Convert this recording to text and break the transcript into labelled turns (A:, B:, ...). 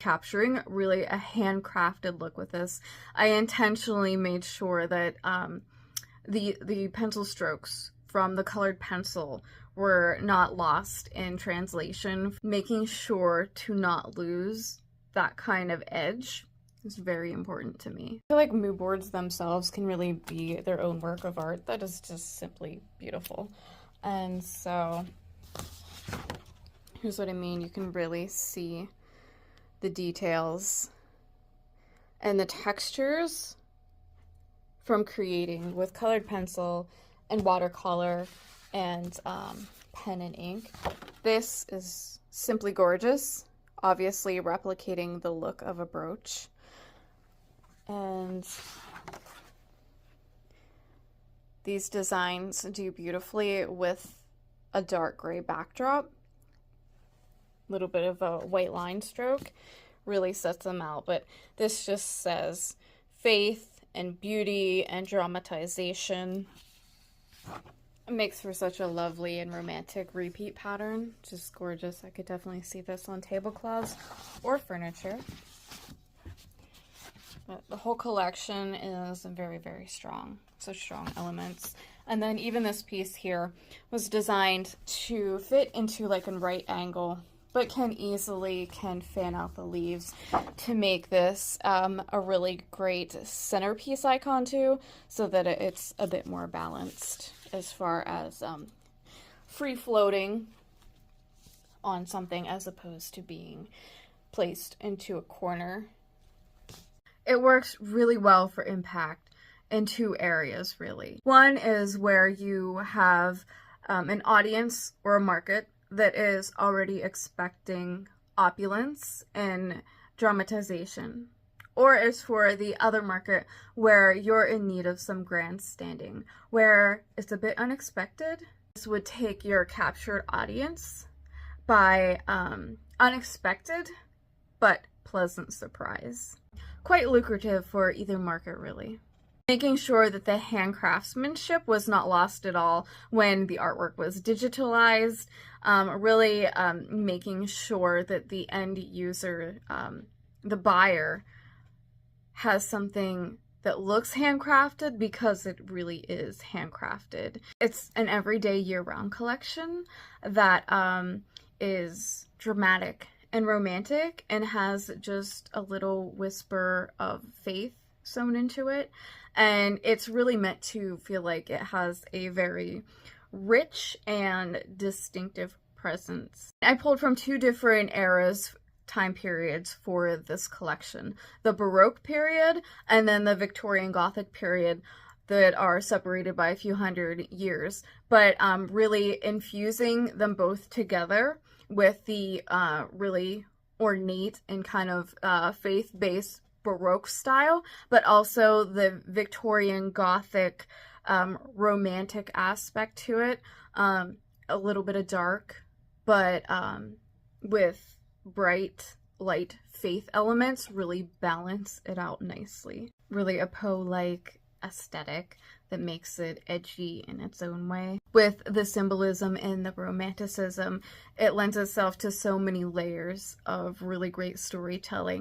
A: capturing really a handcrafted look with this. I intentionally made sure that the pencil strokes from the colored pencil were not lost in translation, making sure to not lose that kind of edge is very important to me. I feel like mood boards themselves can really be their own work of art that is just simply beautiful. And so here's what I mean. You can really see the details and the textures from creating with colored pencil and watercolor and pen and ink. This is simply gorgeous, obviously replicating the look of a brooch. And these designs do beautifully with a dark gray backdrop. A little bit of a white line stroke really sets them out, but this just says faith and beauty and dramatization. It makes for such a lovely and romantic repeat pattern. Just gorgeous. I could definitely see this on tablecloths or furniture. But the whole collection is very, very strong. So strong elements. And then even this piece here was designed to fit into like a right angle, but can fan out the leaves to make this a really great centerpiece icon too, so that it's a bit more balanced as far as free floating on something as opposed to being placed into a corner. It works really well for impact in two areas, really. One is where you have an audience or a market that is already expecting opulence and dramatization. Or is for the other market where you're in need of some grandstanding, where it's a bit unexpected. This would take your captured audience by unexpected but pleasant surprise. Quite lucrative for either market, really. Making sure that the hand craftsmanship was not lost at all when the artwork was digitalized, really making sure that the end user, the buyer, has something that looks handcrafted because it really is handcrafted. It's an everyday year-round collection that is dramatic and romantic and has just a little whisper of faith sewn into it. And it's really meant to feel like it has a very rich and distinctive presence. I pulled from two different eras, time periods for this collection. The Baroque period and then the Victorian Gothic period that are separated by a few hundred years, but really infusing them both together with the really ornate and kind of faith-based Baroque style, but also the Victorian Gothic romantic aspect to it. A little bit of dark, but with bright, light faith elements really balance it out nicely. Really a Poe-like aesthetic that makes it edgy in its own way. With the symbolism and the romanticism, it lends itself to so many layers of really great storytelling.